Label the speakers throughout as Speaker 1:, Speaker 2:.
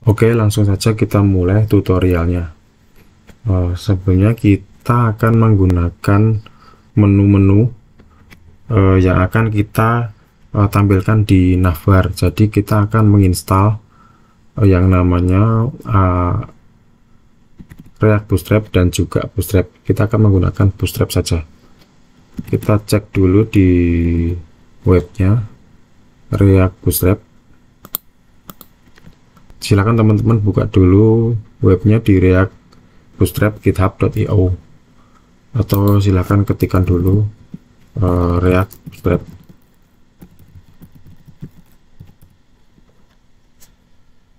Speaker 1: Oke, langsung saja kita mulai tutorialnya. Sebelumnya kita akan menggunakan menu-menu yang akan kita tampilkan di navbar. Jadi kita akan menginstal yang namanya React Bootstrap dan juga Bootstrap. Kita akan menggunakan Bootstrap saja. Kita cek dulu di webnya React Bootstrap. Silakan teman-teman buka dulu webnya di React Bootstrap github.io, atau silakan ketikkan dulu React Bootstrap.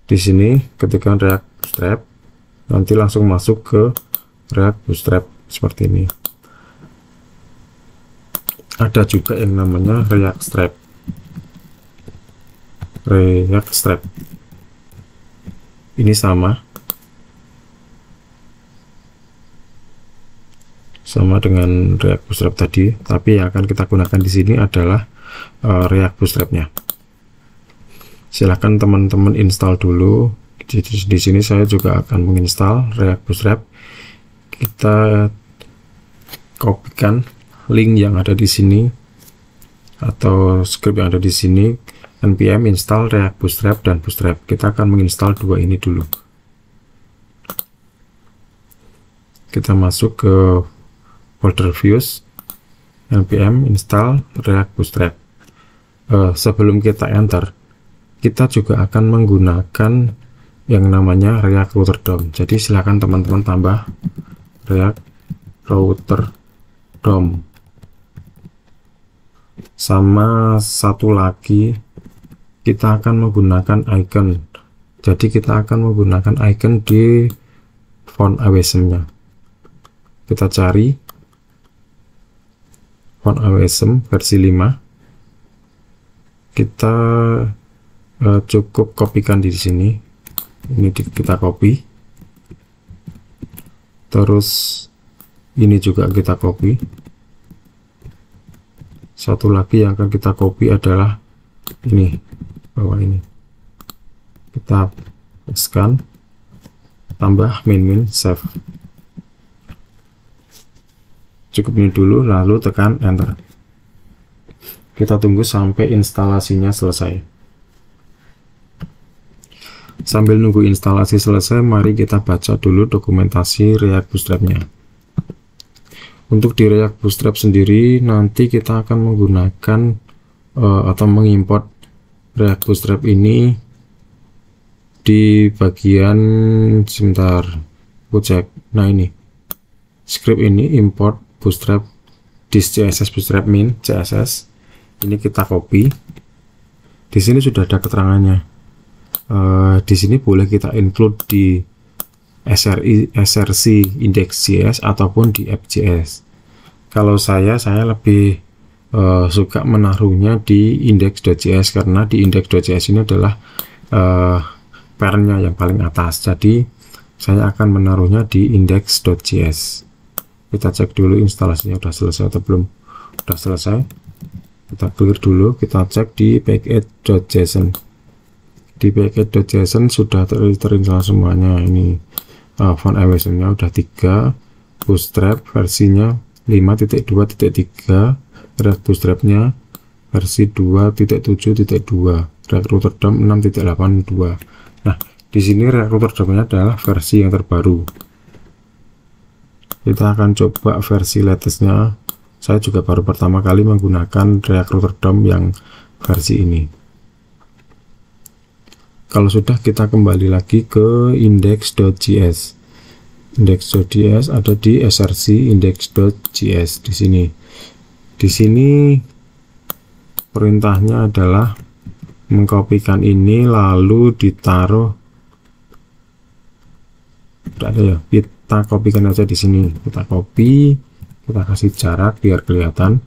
Speaker 1: Di sini ketikkan React Bootstrap, nanti langsung masuk ke React Bootstrap seperti ini. Ada juga yang namanya React Strap. React Strap ini sama dengan React Bootstrap tadi, tapi yang akan kita gunakan di sini adalah React Bootstrapnya. Silahkan teman-teman install dulu. Di sini saya juga akan menginstal React Bootstrap. Kita kopikan link yang ada di sini atau script yang ada di sini, npm install React Bootstrap dan Bootstrap. Kita akan menginstal dua ini dulu. Kita masuk ke folder views, npm install React Bootstrap. Sebelum kita enter, kita juga akan menggunakan yang namanya React Router DOM. Jadi silakan teman-teman tambah React Router DOM. Sama satu lagi, kita akan menggunakan icon. Jadi kita akan menggunakan icon di font awesome nya. Kita cari font awesome versi 5. Kita cukup kopikan di sini. Ini kita copy. Terus ini juga kita copy. Satu lagi yang akan kita copy adalah ini, bawah ini. Kita scan, tambah min save. Cukup ini dulu, lalu tekan enter. Kita tunggu sampai instalasinya selesai. Sambil nunggu instalasi selesai, mari kita baca dulu dokumentasi React Bootstrap-nya. Untuk di React Bootstrap sendiri, nanti kita akan menggunakan atau mengimport React Bootstrap ini di bagian, sebentar, aku cek. Nah ini, script ini import Bootstrap this CSS Bootstrap min CSS. Ini kita copy. Di sini sudah ada keterangannya. Di sini boleh kita include di src index.js ataupun di app.js. Kalau saya lebih suka menaruhnya di index.js, karena di index.js ini adalah parentnya yang paling atas. Jadi saya akan menaruhnya di index.js. Kita cek dulu instalasinya sudah selesai atau belum. Sudah selesai. Kita clear dulu. Kita cek di package.json. Di package.json sudah terinstall semuanya. Ini font awesome nya udah 3, Bootstrap versinya 5.2.3, React Bootstrap nya versi 2.7.2, React Router DOM 6.82. Nah, di sini React Router DOM nya adalah versi yang terbaru. Kita akan coba versi latestnya. Saya juga baru pertama kali menggunakan React Router DOM yang versi ini. Kalau sudah, kita kembali lagi ke index.js. Index.js ada di src index.js di sini. Di sini perintahnya adalah mengkopikan ini lalu ditaruh. Tidak ada ya. Kita kopikan aja di sini. Kita copy, kita kasih jarak biar kelihatan.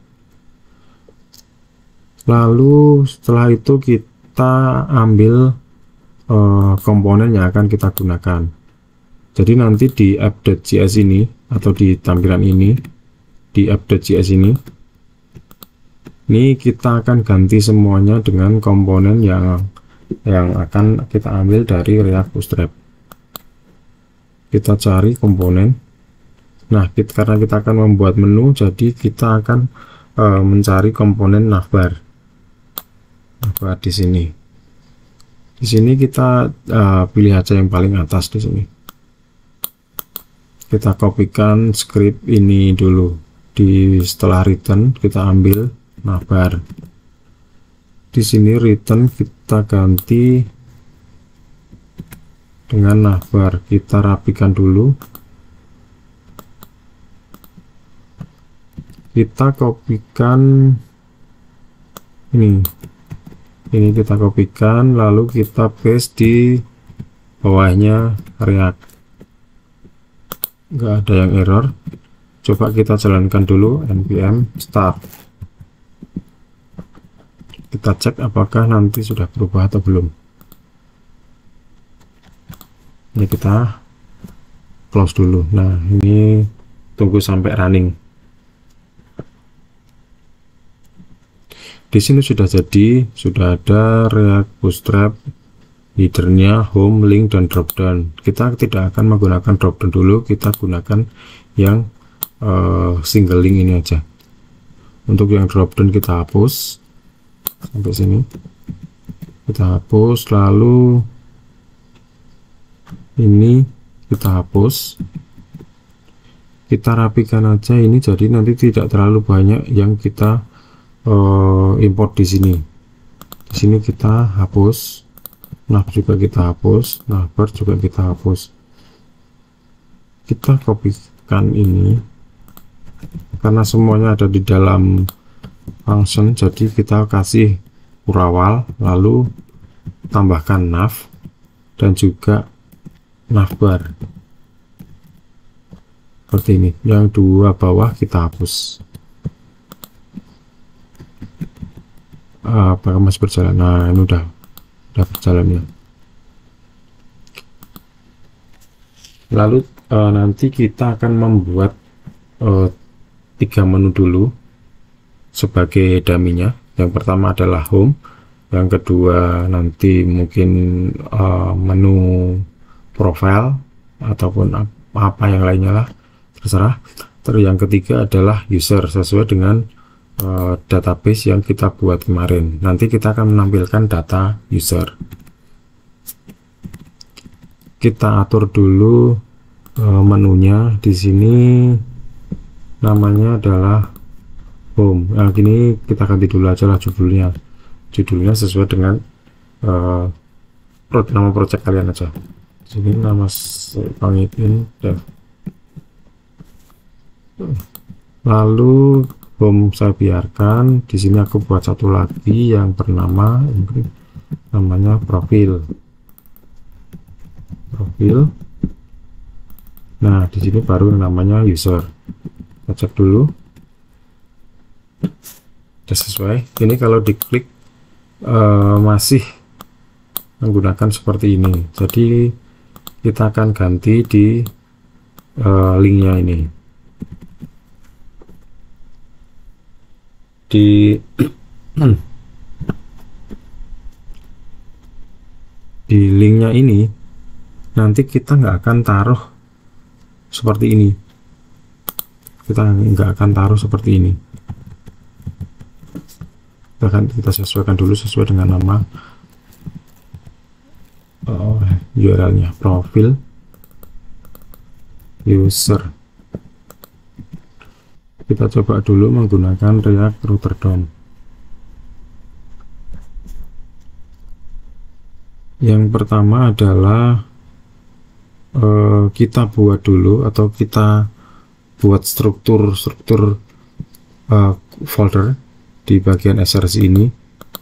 Speaker 1: Lalu setelah itu kita ambil komponen yang akan kita gunakan. Jadi nanti di app.js ini atau di tampilan ini, di app.js ini kita akan ganti semuanya dengan komponen yang yang akan kita ambil dari React Bootstrap. Kita cari komponen. Nah, karena kita akan membuat menu, jadi kita akan mencari komponen navbar. Navbar di sini. Di sini kita pilih aja yang paling atas di sini. Kita kopikan script ini dulu. Setelah return kita ambil navbar. Di sini return kita ganti dengan navbar. Kita rapikan dulu. Kita kopikan ini kita kopikan, lalu kita paste di bawahnya React. Nggak ada yang error. Coba kita jalankan dulu npm start. Kita cek apakah nanti sudah berubah atau belum. Ini kita close dulu. Nah, ini tunggu sampai running. Di sini sudah jadi, sudah ada React Bootstrap headernya, home, link, dan dropdown. Kita tidak akan menggunakan dropdown dulu, kita gunakan yang single link ini aja. Untuk yang dropdown kita hapus sampai sini, kita hapus, lalu ini kita hapus, kita rapikan aja ini, jadi nanti tidak terlalu banyak yang kita import di sini. Di sini kita hapus, nav juga kita hapus, navbar juga kita hapus. Kita kopikan ini karena semuanya ada di dalam function, jadi kita kasih urawal, lalu tambahkan nav dan juga navbar seperti ini. Yang dua bawah kita hapus. Apakah masih berjalan? Nah, ini udah berjalan ya. Lalu nanti kita akan membuat 3 menu dulu sebagai dummy-nya. Yang pertama adalah home, yang kedua nanti mungkin menu profile ataupun apa yang lainnya lah, terserah. Terus yang ketiga adalah user, sesuai dengan database yang kita buat kemarin. Nanti kita akan menampilkan data user. Kita atur dulu menunya. Di sini namanya adalah home. Nah, gini kita ganti dulu aja lah judulnya. Judulnya sesuai dengan nama project kalian aja. Di sini nama Pangipin Dev. Lalu home saya biarkan. Di sini aku buat satu lagi yang bernama namanya profil. Nah, di sini baru namanya user. Kita cek dulu. Sudah sesuai. Ini kalau diklik masih menggunakan seperti ini. Jadi kita akan ganti di linknya ini. Di linknya ini nanti kita nggak akan taruh seperti ini. Kita nggak akan taruh seperti ini. Kita sesuaikan dulu sesuai dengan nama URL-nya, profil user. Kita coba dulu menggunakan React Router DOM. Yang pertama adalah kita buat dulu, atau kita buat struktur folder di bagian src ini.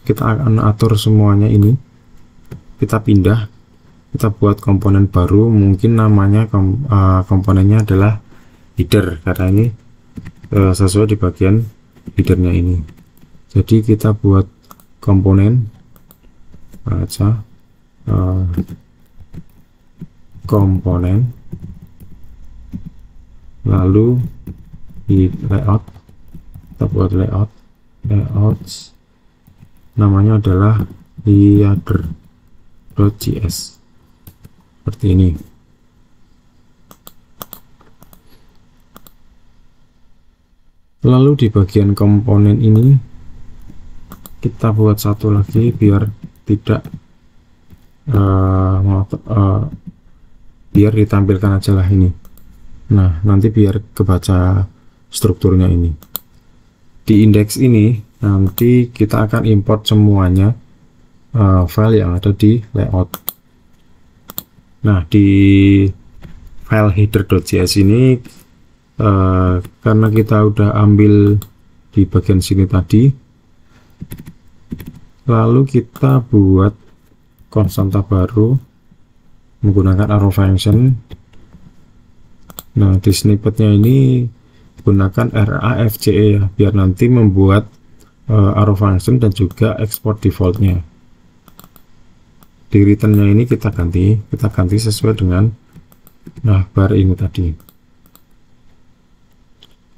Speaker 1: Kita akan atur semuanya ini, kita pindah, kita buat komponen baru. Mungkin namanya komponennya adalah header, karena ini sesuai di bagian headernya ini. Jadi kita buat komponen aja, komponen, lalu di layout kita buat layout namanya adalah header. header.js seperti ini. Lalu di bagian komponen ini kita buat satu lagi biar tidak biar ditampilkan aja lah ini. Nah, nanti biar kebaca strukturnya ini. Di indeks ini nanti kita akan import semuanya file yang ada di layout. Nah, di file header.js ini karena kita udah ambil di bagian sini tadi, lalu kita buat konstanta baru menggunakan arrow function. Nah, di snippetnya ini gunakan rafce ya, biar nanti membuat arrow function dan juga export defaultnya. Di returnnya ini kita ganti sesuai dengan bar ini tadi.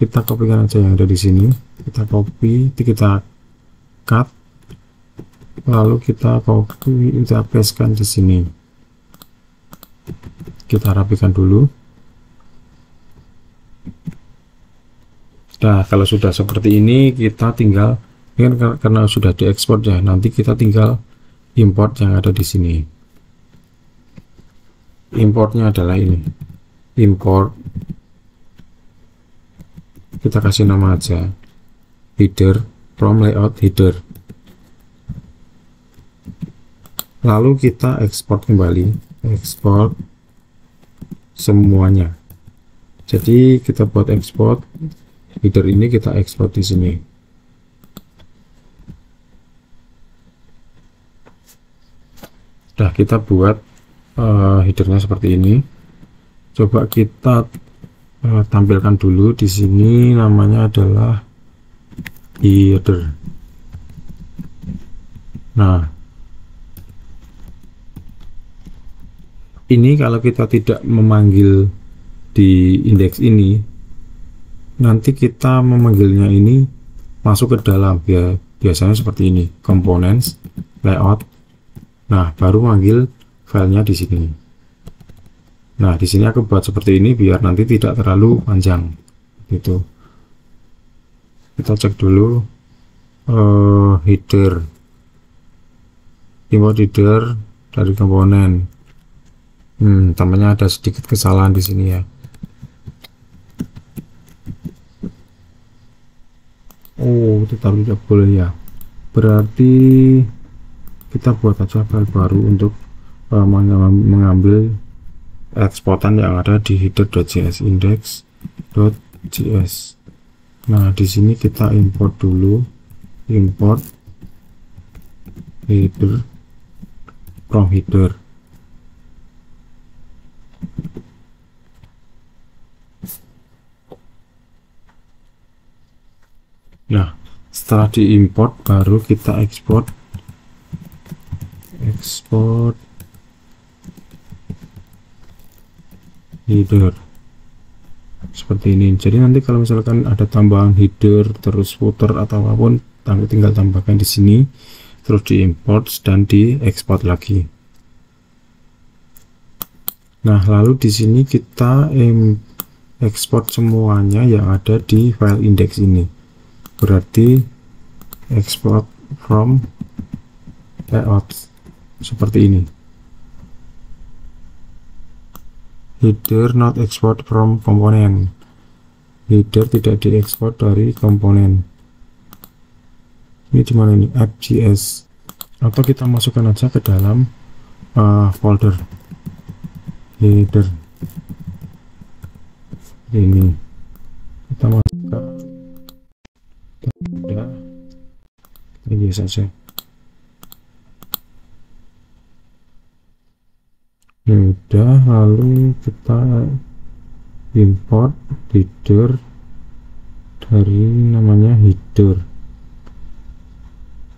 Speaker 1: Kita kopikan aja yang ada di sini, kita copy, kita cut, lalu kita copy, kita pastekan di sini. Kita rapikan dulu. Nah, kalau sudah seperti ini, kita tinggal, ini kan karena sudah diekspor ya, nanti kita tinggal import yang ada di sini. Importnya adalah ini, import, kita kasih nama aja header from layout header, lalu kita ekspor kembali, ekspor semuanya. Jadi kita buat ekspor header ini, kita ekspor di sini. Nah, kita buat headernya seperti ini. Coba kita tampilkan dulu di sini, namanya adalah header. Nah, ini kalau kita tidak memanggil di indeks ini, nanti kita memanggilnya ini masuk ke dalam, biasanya seperti ini, components, layout. Nah, baru manggil filenya di sini. Nah, di sini aku buat seperti ini biar nanti tidak terlalu panjang gitu. Kita cek dulu header, import header dari komponen. Tampaknya ada sedikit kesalahan di sini ya. Oh, tetapi tidak boleh ya. Berarti kita buat aja file baru untuk mengambil eksportan yang ada di header.js, index.js. Nah, di sini kita import dulu, import header from header. Nah, setelah diimport baru kita ekspor header seperti ini. Jadi nanti kalau misalkan ada tambahan header terus footer atau apapun, tinggal tambahkan di sini, terus diimport dan diekspor lagi. Nah, lalu di sini kita ekspor semuanya yang ada di file index ini. Berarti export from layout seperti ini. Header not export from component. Header tidak diekspor dari komponen. Ini di mana ini? App.js. Atau kita masukkan aja ke dalam folder header. Ini kita masukkan. Udah, ini saja. Udah, lalu kita import header dari namanya header.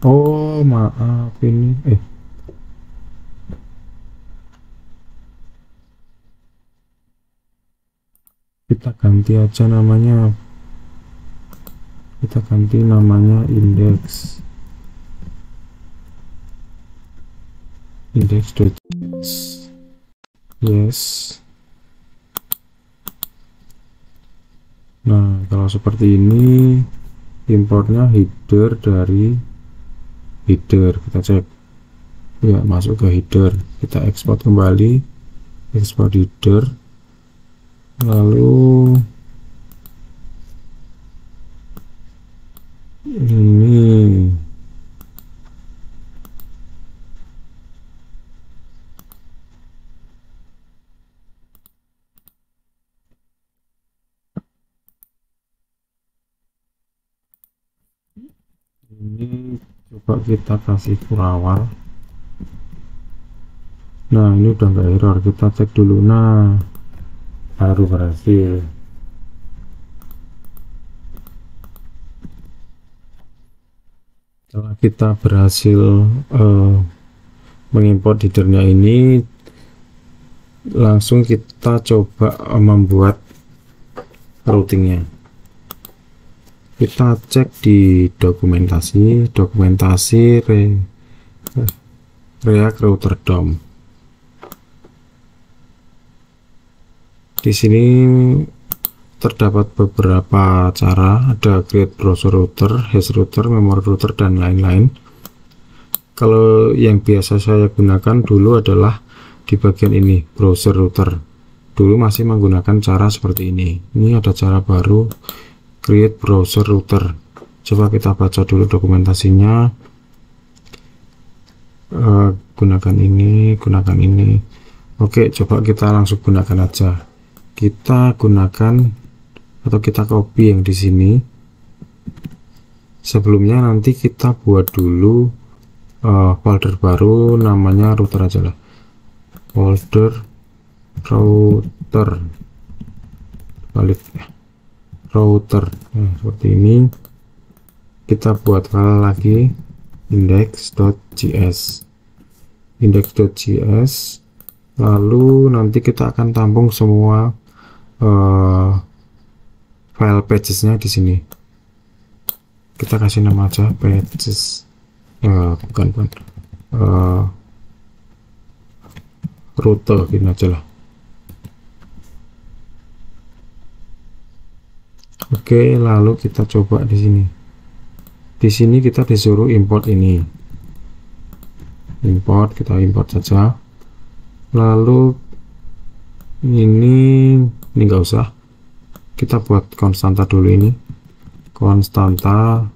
Speaker 1: Oh, maaf ini kita ganti aja namanya. Kita ganti namanya index. index.js. Yes. Nah, kalau seperti ini importnya header dari header, kita cek ya, masuk ke header, kita ekspor kembali, ekspor header, lalu ini coba kita kasih furawal. Nah, ini udah nggak error, kita cek dulu. Nah, baru berhasil. Setelah kita berhasil mengimport headernya ini, langsung kita coba membuat routingnya. Kita cek di dokumentasi React Router DOM. Di sini terdapat beberapa cara, ada create browser router, hash router, memory router, dan lain-lain. Kalau yang biasa saya gunakan dulu adalah di bagian ini, browser router. Dulu masih menggunakan cara seperti ini. Ini ada cara baru, create browser router. Coba kita baca dulu dokumentasinya. Gunakan ini. Oke, coba kita langsung gunakan aja. Kita gunakan atau kita copy yang di sini. Sebelumnya nanti kita buat dulu folder baru, namanya router aja lah, folder router, balik router. Nah, seperti ini. Kita buat file lagi, index.js, lalu nanti kita akan tampung semua file pagesnya di sini. Kita kasih nama aja pages, rute, gini aja lah. Oke, lalu kita coba di sini. Di sini kita disuruh import ini. Kita import saja. Lalu ini enggak usah. Kita buat konstanta dulu ini. Konstanta.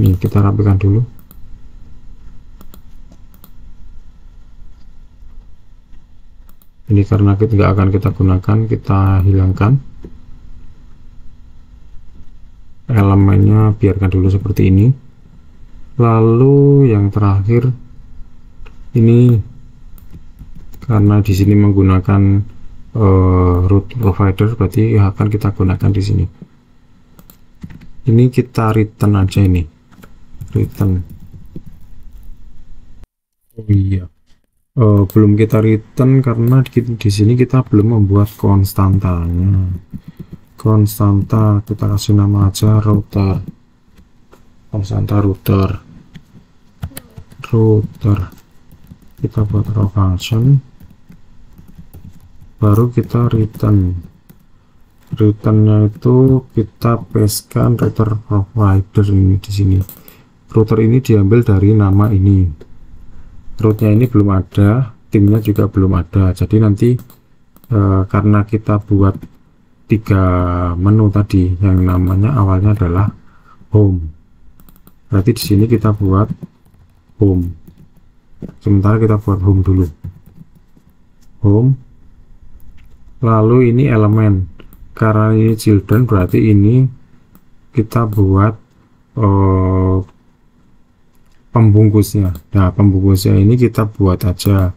Speaker 1: Ini kita rapikan dulu. Ini karena kita nggak akan kita gunakan, kita hilangkan elemennya, biarkan dulu seperti ini. Lalu yang terakhir ini, karena di sini menggunakan root provider, berarti akan kita gunakan di sini. Ini kita return aja ini, return. Oh iya, belum kita return karena di sini kita belum membuat konstantanya. Konstanta kita kasih nama aja router, konstanta router. Kita buat raw function, baru kita returnnya itu kita pastekan router provider ini di sini. Router ini diambil dari nama ini. Rootnya ini belum ada, timnya juga belum ada. Jadi nanti karena kita buat 3 menu tadi, yang namanya awalnya adalah home, berarti di sini kita buat home. Sementara kita buat home dulu, home. Lalu ini elemen, karena ini children berarti ini kita buat pembungkusnya. Nah, pembungkusnya ini kita buat aja,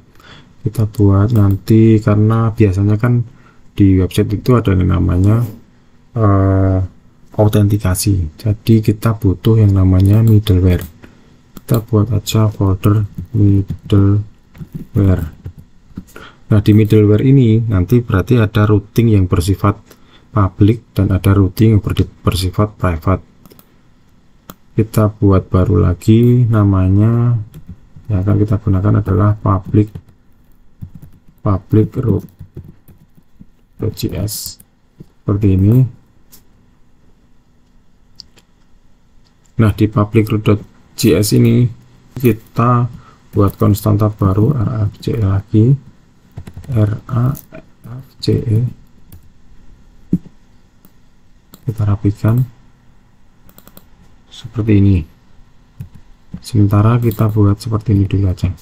Speaker 1: kita buat nanti, karena biasanya kan di website itu ada yang namanya autentikasi, jadi kita butuh yang namanya middleware. Kita buat aja folder middleware. Nah, di middleware ini nanti berarti ada routing yang bersifat public dan ada routing yang bersifat private. Kita buat baru lagi, namanya Yang akan kita gunakan adalah public root.js seperti ini. Nah, di public root.js ini kita buat konstanta baru rafce lagi, rafce, kita rapikan seperti ini. Sementara kita buat seperti ini dulu aja.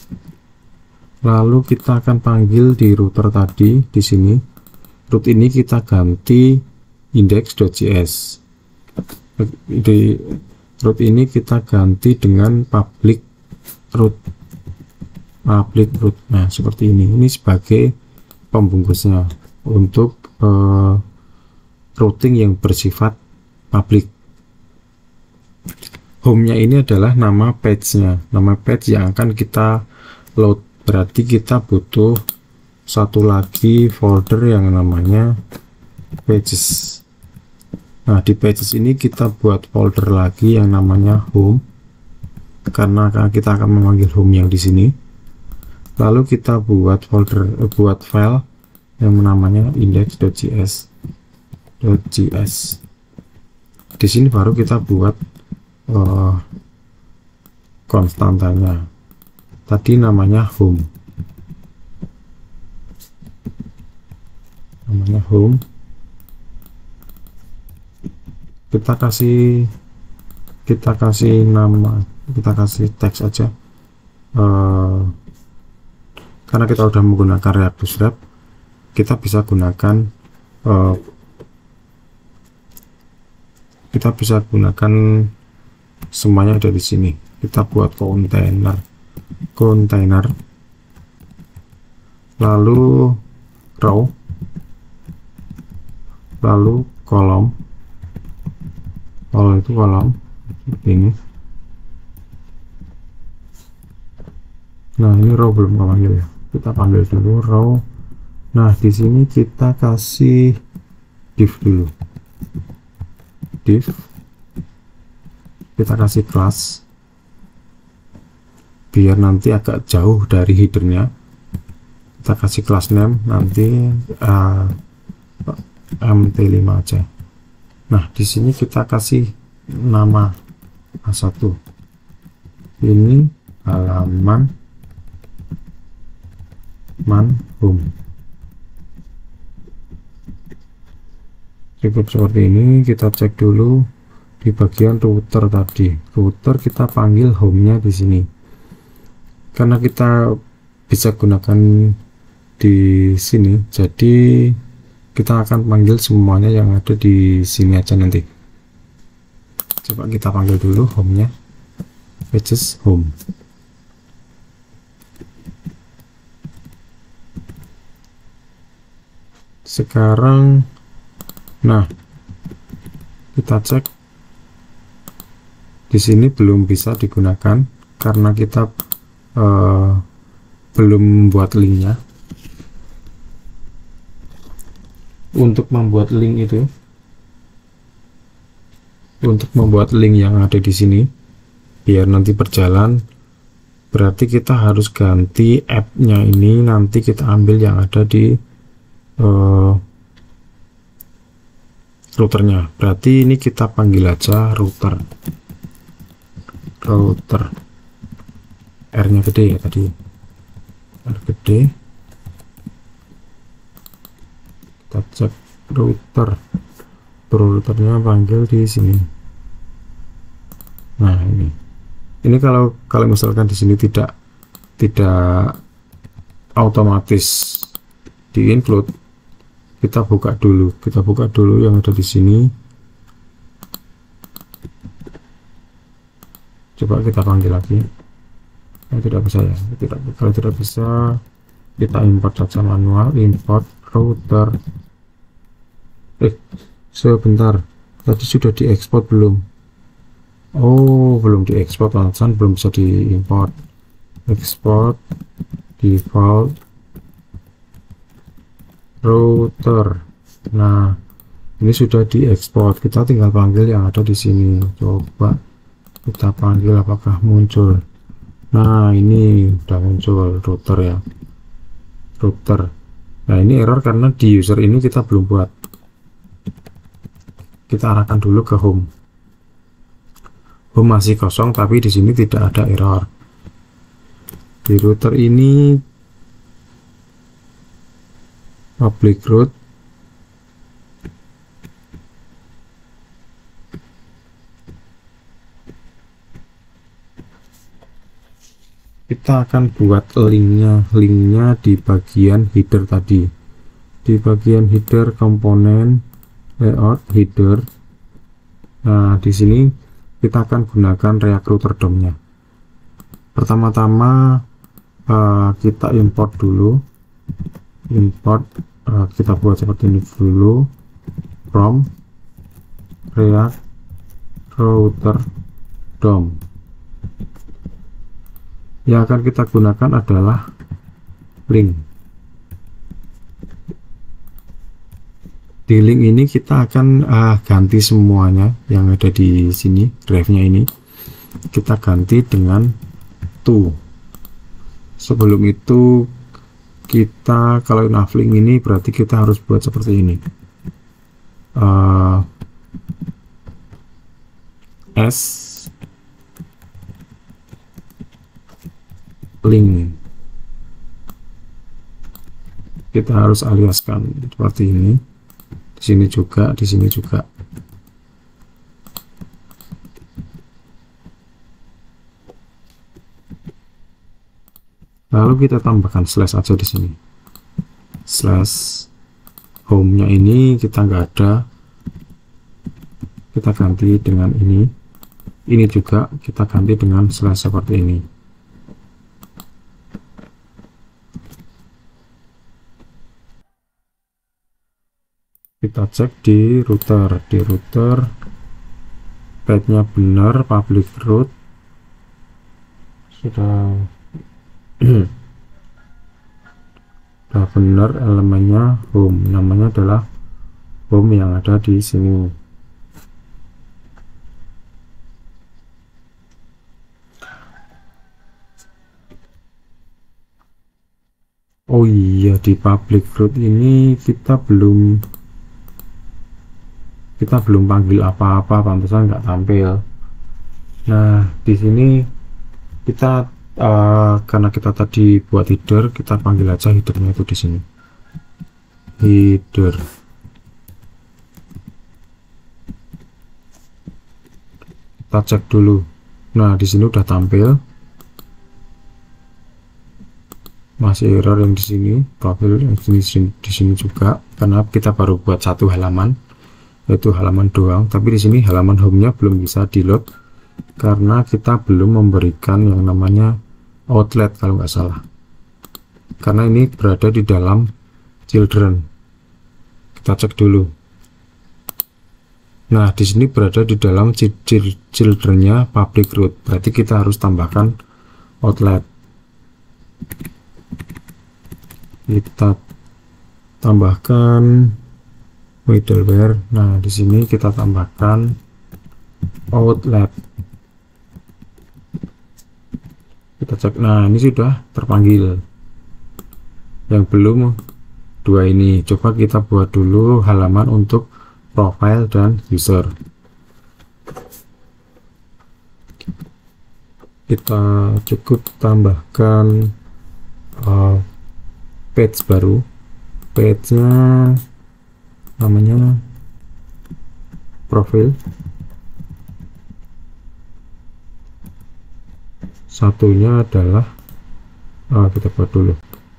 Speaker 1: Lalu kita akan panggil di router tadi di sini. Root ini kita ganti index.js. Di root ini kita ganti dengan public root. Nah, seperti ini. Ini sebagai pembungkusnya untuk routing yang bersifat public. Home-nya ini adalah nama page-nya, nama page yang akan kita load. Berarti kita butuh satu lagi folder yang namanya pages. Nah, di pages ini kita buat folder lagi yang namanya home, karena kita akan memanggil home yang di sini. Lalu kita buat buat file yang namanya index.js. Di sini baru kita buat konstantanya. Tadi namanya home. Kita kasih nama, kita kasih teks aja. Karena kita udah menggunakan React Bootstrap, kita bisa gunakan semuanya ada di sini. Kita buat kontainer, lalu row, lalu kolom. Kalau itu kolom seperti ini. Nah, ini row belum panggil ya. Kita panggil dulu row. Nah, di sini kita kasih div dulu. Div. Kita kasih kelas biar nanti agak jauh dari headernya. Kita kasih kelas name nanti mt5 aja. Nah, di sini kita kasih nama A1. Ini halaman home. Cukup seperti ini. Kita cek dulu di bagian router tadi. Router kita panggil home-nya di sini. Karena kita bisa gunakan di sini, jadi kita akan panggil semuanya yang ada di sini aja nanti. Coba kita panggil dulu home-nya, pages home. Sekarang, nah, kita cek di sini belum bisa digunakan karena kita belum membuat linknya. Untuk membuat link yang ada di sini biar nanti berjalan, berarti kita harus ganti app-nya ini. Nanti kita ambil yang ada di routernya. Berarti ini kita panggil aja router. R-nya gede ya tadi, R gede. Kita cek routernya panggil di sini. Nah, ini kalau misalkan di sini tidak otomatis di include, kita buka dulu yang ada di sini. Coba kita panggil lagi. Tidak bisa ya, kalau tidak bisa kita import saja manual, import router. Sebentar, tadi sudah diekspor belum? Oh, belum diekspor, alasan belum bisa diimport. Export default router. Nah, ini sudah diekspor, kita tinggal panggil yang ada di sini. Coba kita panggil apakah muncul. Nah, ini udah muncul router ya, router. Nah, ini error karena di user ini kita belum buat. Kita arahkan dulu ke home. Home masih kosong, tapi di sini tidak ada error. Di router ini public root, kita akan buat linknya di bagian header tadi, di bagian header komponen layout header. Nah, di sini kita akan gunakan React Router DOM-nya. Pertama-tama kita import dulu, kita buat seperti ini dulu, from React Router DOM. Yang akan kita gunakan adalah link. Di link ini kita akan ganti semuanya yang ada di sini, drive-nya ini kita ganti dengan to. Sebelum itu kita, kalau navlink ini berarti kita harus buat seperti ini, s link, kita harus aliaskan seperti ini, di sini juga, di sini juga. Lalu kita tambahkan slash aja di sini, slash home-nya ini kita nggak ada, kita ganti dengan ini juga kita ganti dengan slash seperti ini. Kita cek di router path-nya benar, public root sudah sudah benar, elemennya home, namanya adalah home yang ada di sini. Oh iya, di public root ini kita belum panggil apa-apa, pantesan nggak tampil. Nah, di sini kita karena kita tadi buat header, kita panggil aja headernya itu di sini, header. Kita cek dulu. Nah, di sini udah tampil, masih error yang di sini, profil yang di sini juga, karena kita baru buat satu halaman, yaitu halaman doang. Tapi di sini halaman home-nya belum bisa di load karena kita belum memberikan yang namanya outlet kalau nggak salah, karena ini berada di dalam children. Kita cek dulu. Nah, di sini berada di dalam childrennya public root, berarti kita harus tambahkan outlet. Kita tambahkan middleware. Nah, di sini kita tambahkan outlet. Kita cek. Nah, ini sudah terpanggil. Yang belum dua ini, coba kita buat dulu halaman untuk profile dan user. Kita cukup tambahkan page baru, page-nya namanya profil, satunya adalah kita buat dulu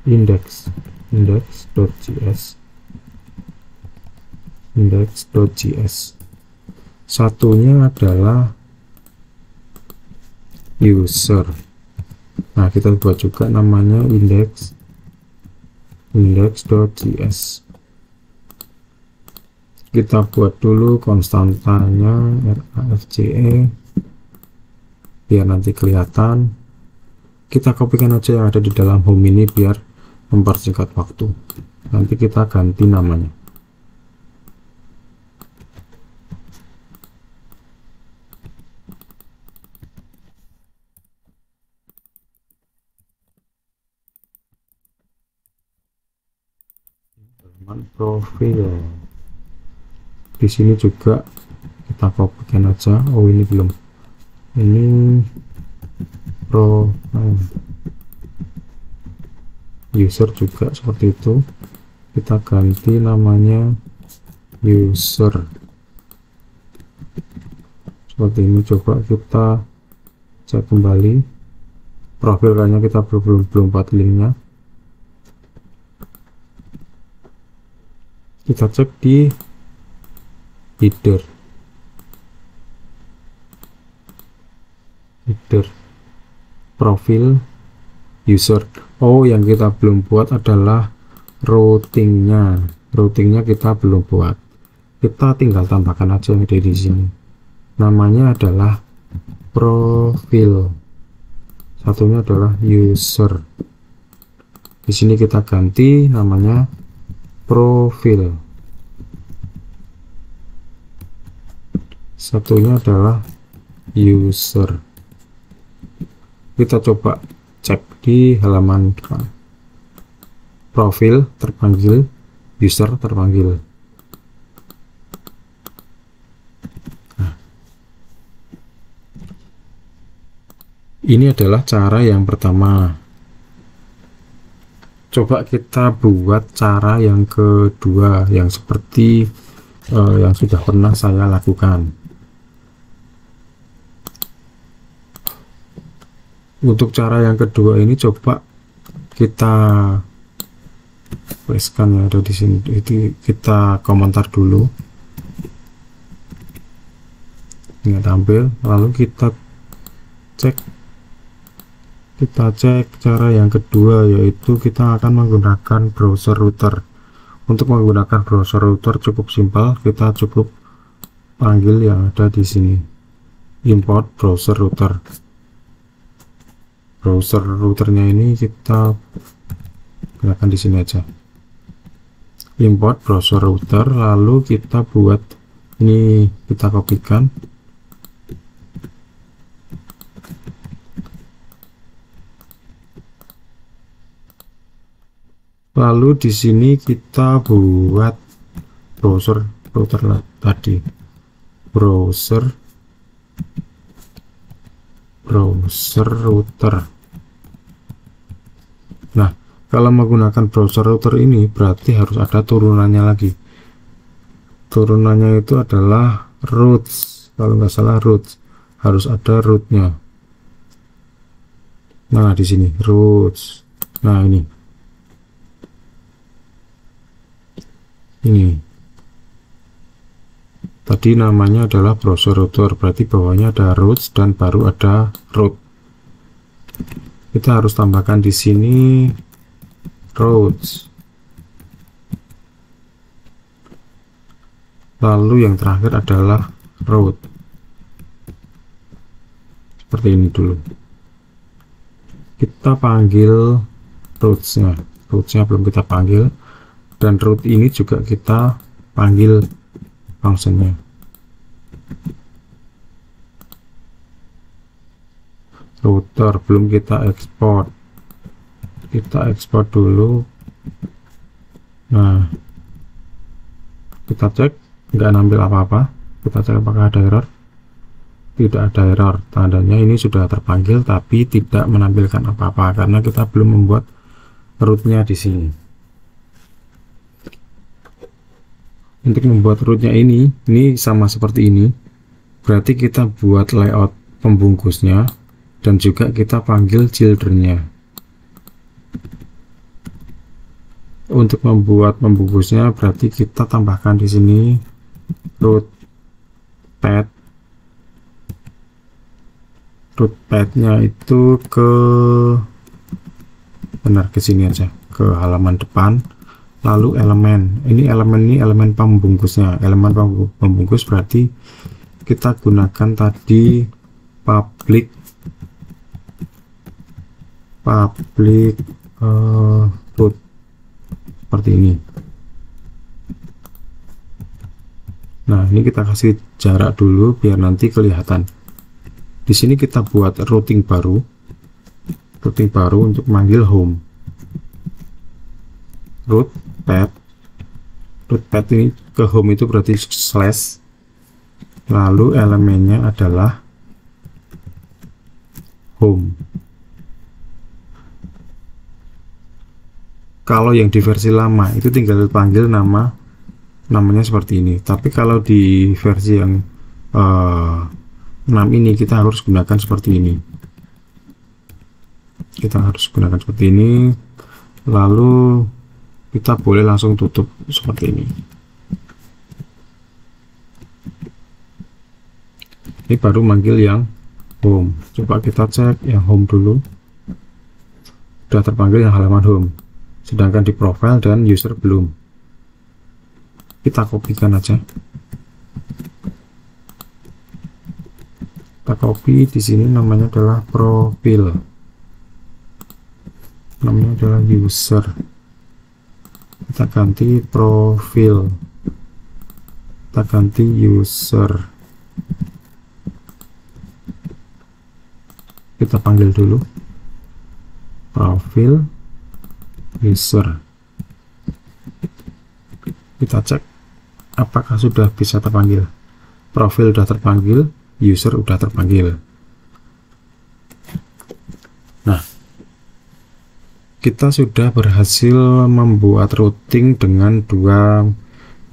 Speaker 1: index.js, satunya adalah user. Nah, kita buat juga namanya index.js. Kita buat dulu konstantanya rafce biar nanti kelihatan. Kita kopikan aja yang ada di dalam home ini biar mempersingkat waktu. Nanti kita ganti namanya. halaman profil. Di sini juga kita kopikan aja. Oh, ini belum, ini profile user juga seperti itu, kita ganti namanya user seperti ini. Coba kita cek kembali profil, kayaknya kita belum buat linknya. Kita cek di header profil user. Oh, yang kita belum buat adalah routingnya kita belum buat, kita tinggal tambahkan aja yang ada di sini. Namanya adalah profil, satunya adalah user. Di sini kita ganti namanya profil, satunya adalah user. Kita coba cek di halaman profil terpanggil, user terpanggil. Nah, ini adalah cara yang pertama. Coba kita buat cara yang kedua, yang seperti yang sudah pernah saya lakukan. Untuk cara yang kedua ini coba kita tuliskan yang ada di sini, itu kita komentar dulu, ini tampil. Lalu kita cek cara yang kedua, yaitu kita akan menggunakan browser router. Untuk menggunakan browser router cukup simpel, kita cukup panggil yang ada di sini, import browser router. Browser routernya ini kita gunakan di sini aja, import browser router. Lalu kita buat ini, kita kopikan, lalu di sini kita buat browser router tadi, browser router. Nah, kalau menggunakan browser router ini berarti harus ada turunannya lagi. Turunannya itu adalah roots, kalau nggak salah roots, harus ada rootnya. Nah, di sini roots. Nah, ini tadi namanya adalah browser router, berarti bawahnya ada roots dan baru ada root. Kita harus tambahkan di sini roots, lalu yang terakhir adalah root. Seperti ini dulu. Kita panggil rootsnya belum kita panggil, dan root ini juga kita panggil fungsinya. Router belum kita ekspor, kita ekspor dulu. Nah, kita cek nggak ngambil apa-apa, kita cek apakah ada error. Tidak ada error, tandanya ini sudah terpanggil tapi tidak menampilkan apa-apa karena kita belum membuat rootnya di sini. Untuk membuat rootnya ini sama seperti ini, berarti kita buat layout pembungkusnya dan juga kita panggil childrennya. Untuk membuat pembungkusnya berarti kita tambahkan di sini root path-nya itu ke sini aja, ke halaman depan. Lalu elemen ini elemen pembungkusnya, elemen pembungkus berarti kita gunakan tadi public root seperti ini. Nah, ini kita kasih jarak dulu biar nanti kelihatan. Di sini kita buat routing baru untuk manggil home, root path root path ini ke home itu berarti slash, lalu elemennya adalah home. Kalau yang di versi lama itu tinggal panggil namanya seperti ini, tapi kalau di versi yang 6 ini kita harus gunakan seperti ini. Kita harus gunakan seperti ini, lalu kita boleh langsung tutup seperti ini. Ini baru manggil yang home. Coba kita cek yang home dulu. Sudah terpanggil yang halaman home, sedangkan di profile dan user belum. Kita kopikan aja. Kita copy, di sini namanya adalah profil, namanya adalah user, kita ganti profil, kita ganti user, kita panggil dulu profil user, kita cek apakah sudah bisa terpanggil. Profil sudah terpanggil, user udah terpanggil. Nah, kita sudah berhasil membuat routing dengan dua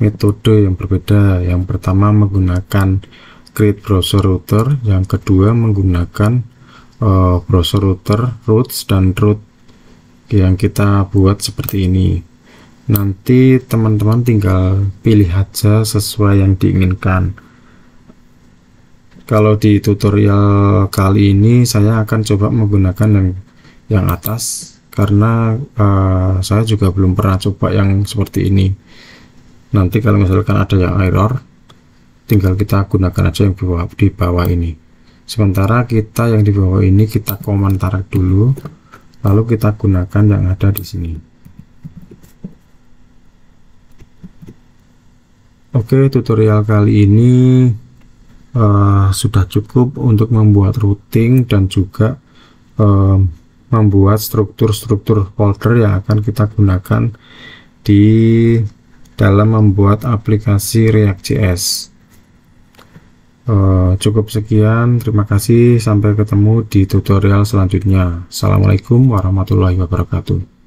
Speaker 1: metode yang berbeda. Yang pertama menggunakan create browser router, yang kedua menggunakan browser router routes dan route yang kita buat seperti ini. Nanti teman-teman tinggal pilih aja sesuai yang diinginkan. Kalau di tutorial kali ini saya akan coba menggunakan yang atas, karena saya juga belum pernah coba yang seperti ini. Nanti kalau misalkan ada yang error, tinggal kita gunakan aja yang di bawah ini. Sementara kita yang di bawah ini kita komentar dulu, lalu kita gunakan yang ada di sini. Oke, tutorial kali ini sudah cukup untuk membuat routing dan juga membuat struktur-struktur folder yang akan kita gunakan di dalam membuat aplikasi React.js. Cukup sekian, terima kasih, sampai ketemu di tutorial selanjutnya. Assalamualaikum warahmatullahi wabarakatuh.